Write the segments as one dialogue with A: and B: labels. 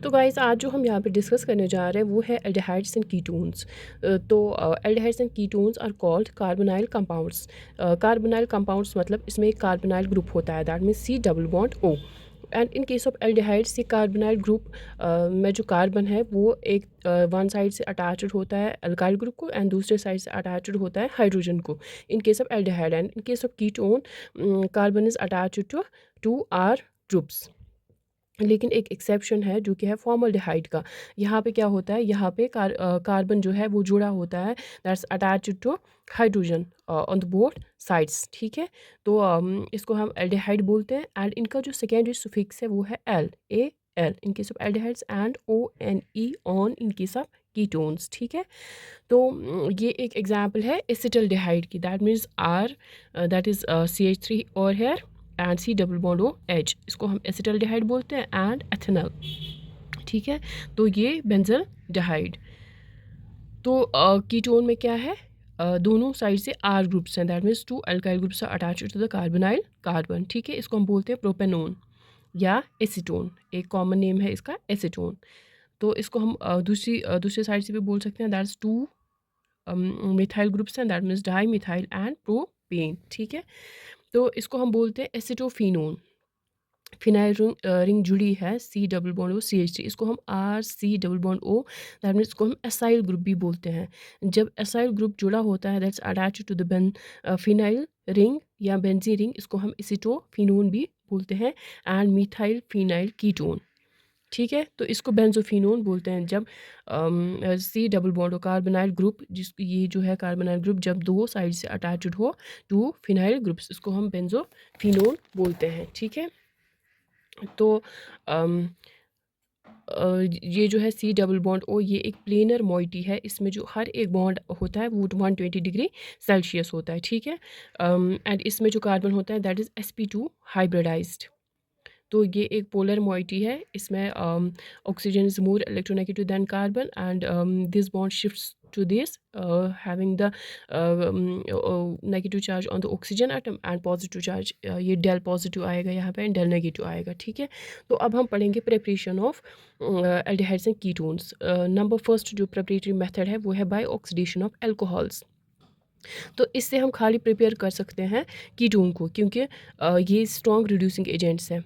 A: तो गाइस आज जो हम यहाँ पे डिस्कस करने जा रहे हैं वो है एल्डिहाइड्स एंड कीटोन्स। तो aldehydes and ketones are called carbonyl compounds. Carbonyl compounds मतलब इसमें एक कार्बोनाइल ग्रुप होता है, that means C double bond O. And in case of aldehydes ये कार्बोनाइल ग्रुप में जो कार्बन है वो एक वन साइड से अटैच्ड होता है अल्काइल ग्रुप को एंड दूसरे साइड से अटैच्ड होता है हाइड्रोजन को, in case of aldehyde. And in case of ketone carbon is attached to R groups. लेकिन एक एक्सेप्शन है जो कि है फॉर्मल्डिहाइड का। यहाँ पे क्या होता है, यहाँ पे कार्बन जो है वो जुड़ा होता है, that's attached to hydrogen on the both sides. ठीक है, तो इसको हम एल्डिहाइड बोलते हैं। एंड इनका जो सेकेंडरी सुफिक्स है वो है L, A L in case of aldehydes and O N E one in case of ketones. ठीक है, तो ये एक एग्जाम्पल है एसिटल्डिहाइड की, that means R that is CH3 और है and C double bond O H, इसको हम एसिटल्डिहाइड बोलते हैं एंड एथेनॉल। ठीक है, तो ये बेंजल्डिहाइड। तो कीटोन में क्या है, दोनों साइड से आर ग्रुप्स हैं, that means two alkyl groups are attached to the carbonyl carbon. ठीक है, इसको हम बोलते हैं प्रोपेनोन या एसीटोन, एक कॉमन नेम है इसका एसीटोन। तो इसको हम दूसरे साइड से भी बोल सकते हैं, दैट्स टू मिथाइल ग्रुप्स हैं, that means di methyl and propane. ठीक है, तो इसको हम बोलते हैं एसिटोफिनोन। फिनाइल रिंग जुड़ी है सी डबल बॉन्ड ओ CH3, इसको हम RC double bond O, that means इसको हम एसाइल ग्रुप भी बोलते हैं। जब एसाइल ग्रुप जुड़ा होता है that's attached to the phenyl ring या बेंजी रिंग, इसको हम एसिटोफिनोन भी बोलते हैं एंड मिथाइल फिनाइल कीटोन। ठीक है, तो इसको बेंजोफिनोन बोलते हैं जब C double bond carbonyl group, जिस ये जो है कार्बोनाइल ग्रुप जब दो साइड से अटैच्ड हो टू फिनाइल ग्रुप्स, इसको हम बेंजोफिनोन बोलते हैं। ठीक है, तो अम, ये जो है सी डबल बॉन्ड ओ, ये एक प्लेनर मॉइटी है, इसमें जो हर एक बॉन्ड होता है वो 120 डिग्री सेल्सियस होता है। ठीक है, एंड इसमें जो कार्बन होता है दैट इज़ sp2 हाइब्रिडाइज्ड। तो ये एक पोलर मॉइटी है, इसमें oxygen is more electronegative than carbon and this bond shifts to this having the negative charge on the oxygen atom and positive charge, ये डेल पॉजिटिव आएगा यहाँ पे and del negative आएगा। ठीक है, तो अब हम पढ़ेंगे preparation of aldehydes and ketones. Number first जो प्रिपरेटरी मेथड है वो है बाय ऑक्सीडेशन ऑफ एल्कोहल्स। तो इससे हम खाली प्रिपेयर कर सकते हैं कीटोन को, क्योंकि ये स्ट्रॉन्ग रिड्यूसिंग एजेंट्स हैं,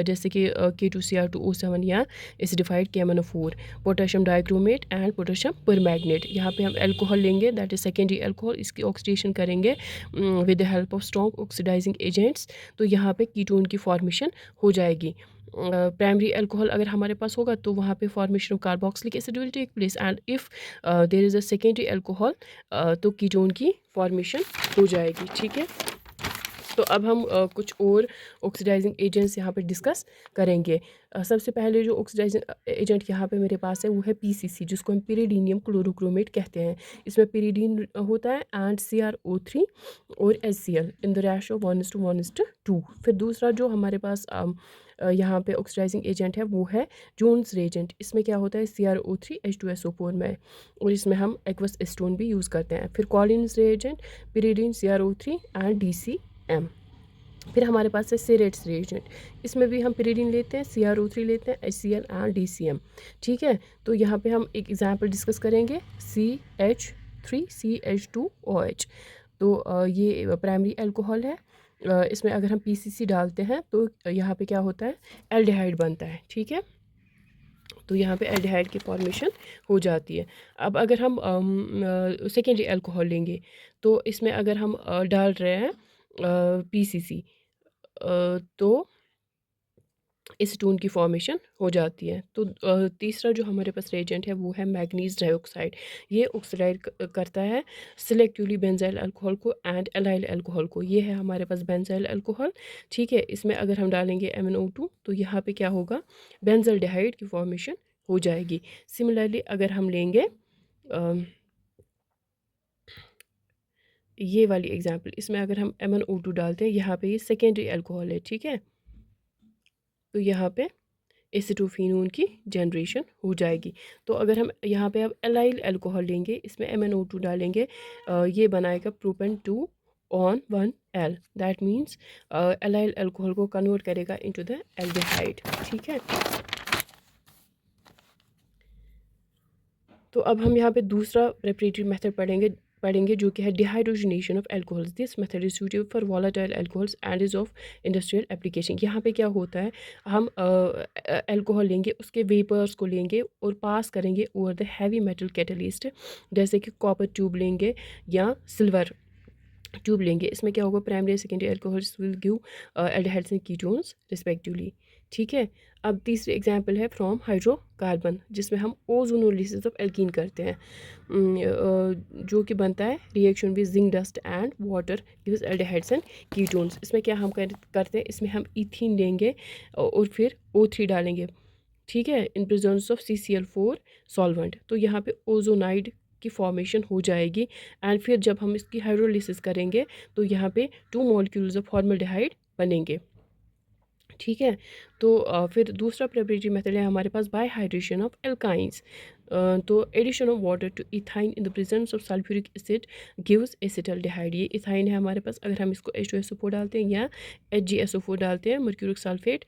A: जैसे कि K2Cr2O7 या acidified KMnO4, potassium dichromate and potassium permanganate. यहाँ पे हम अल्कोहल लेंगे, दैट इज सेकेंडरी अल्कोहल, इसकी ऑक्सीडेशन करेंगे with the help of strong oxidising agents, तो यहाँ पे कीटोन की फॉर्मेशन हो जाएगी। प्राइमरी अल्कोहल अगर हमारे पास होगा तो वहाँ पे formation of carboxylic acid will take place, and if there is a secondary alcohol तो कीटोन की फॉर्मेशन हो जाएगी। ठीक है, तो अब हम कुछ और ऑक्सीडाइजिंग एजेंट्स यहाँ पे डिस्कस करेंगे। सबसे पहले जो ऑक्सीडाइजिंग एजेंट यहाँ पे मेरे पास है वो है PCC, जिसको हम पिरिडीनियम क्लोरोक्रोमेट कहते हैं। इसमें पिरिडीन होता है एंड CrO3 और HCl इन द रेशो 1:1:2। फिर दूसरा जो हमारे पास यहाँ पे ऑक्सीडाइजिंग एजेंट है वो है जोन्स रेजेंट। इसमें क्या होता है CrO3 H2SO4 में, और इसमें हम एक्वस एस्टोन भी यूज़ करते हैं। फिर Collins reagent, pyridine, CrO3 and DCM। फिर हमारे पास है सेरेट्स रिएजेंट, इसमें भी हम पिरिडीन लेते हैं, CrO3 लेते हैं, HCl एंड DCM। ठीक है, तो यहाँ पे हम एक एग्जांपल डिस्कस करेंगे CH3CH2OH। तो ये प्राइमरी अल्कोहल है, इसमें अगर हम PCC डालते हैं तो यहाँ पे क्या होता है, एल्डिहाइड बनता है। ठीक है, तो यहाँ पे एल्डिहाइड की फॉर्मेशन हो जाती है। अब अगर हम सेकेंडरी अल्कोहल लेंगे तो इसमें अगर हम डाल रहे हैं PCC, तो एसीटोन की फॉर्मेशन हो जाती है। तो तीसरा जो हमारे पास रेजेंट है वो है मैग्नीज डाइऑक्साइड। ये ऑक्सीडाइड करता है सिलेक्टिवली बेंजाइल अल्कोहल को एंड एलाइल अल्कोहल को। ये है हमारे पास बेंजाइल अल्कोहल। ठीक है, इसमें अगर हम डालेंगे MnO2 तो यहाँ पे क्या होगा, बेंजल्डिहाइड की फॉर्मेशन हो जाएगी। सिमिलरली अगर हम लेंगे ये वाली एग्जाम्पल, इसमें अगर हम MnO2 डालते हैं, यहाँ पे ये सेकेंडरी अल्कोहल है। ठीक है, तो यहाँ पे एसिटोफिनोन की जनरेशन हो जाएगी। तो अगर हम यहाँ पे अब एलाइल अल्कोहल लेंगे, इसमें MnO2 डालेंगे, ये बनाएगा propane 2 on 1L, that means allyl alcohol को कन्वर्ट करेगा इनटू द एल्डिहाइड। ठीक है, तो अब हम यहाँ पे दूसरा प्रेपरेटरी मेथड पढ़ेंगे जो कि है dehydrogenation of alcohols. This method is suitable for volatile alcohols and is of industrial application. यहाँ पे क्या होता है, हम एल्कोहल लेंगे, उसके वेपर्स को लेंगे और पास करेंगे over the heavy metal catalyst, जैसे कि कॉपर ट्यूब लेंगे या सिल्वर ट्यूब लेंगे। इसमें क्या होगा, primary secondary alcohols will give aldehydes and ketones respectively. ठीक है। अब तीसरी एग्जांपल है फ्रॉम हाइड्रोकार्बन, जिसमें हम ओजोनोलिसिस ऑफ एल्कीन करते हैं, जो कि बनता है reaction with zinc dust and water gives aldehydes and ketones. इसमें क्या हम करते हैं, इसमें हम इथीन लेंगे और फिर O3 डालेंगे। ठीक है, in presence of CCl4 solvent. तो यहाँ पे ओजोनाइड की फॉर्मेशन हो जाएगी एंड फिर जब हम इसकी हाइड्रोलिसिस करेंगे तो यहाँ पे 2 मॉलिक्यूल्स ऑफ फॉर्मल्डिहाइड बनेंगे। ठीक है। तो फिर दूसरा प्रेपरेटरी मेथड है हमारे पास बाय हाइड्रेशन ऑफ एल्काइंस। तो addition of water to ethyne in the presence of sulphuric acid gives acetaldehyde. ये इथाइन है हमारे पास, अगर हम इसको H2SO4 डालते हैं या HgSO4 डालते हैं, मर्क्यूरिक सल्फेट,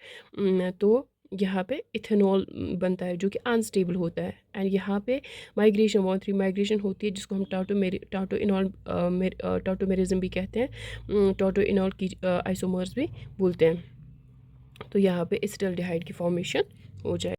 A: तो यहाँ पे इथेनॉल बनता है जो कि अनस्टेबल होता है। एंड यहाँ पे माइग्रेशन 1-3 माइग्रेशन होती है, जिसको हम टाटोमेरिज्म भी कहते हैं, टाटोइनॉल की आइसोमर्स भी बोलते हैं। तो यहाँ पे एसिटल्डिहाइड की फॉर्मेशन हो जाए।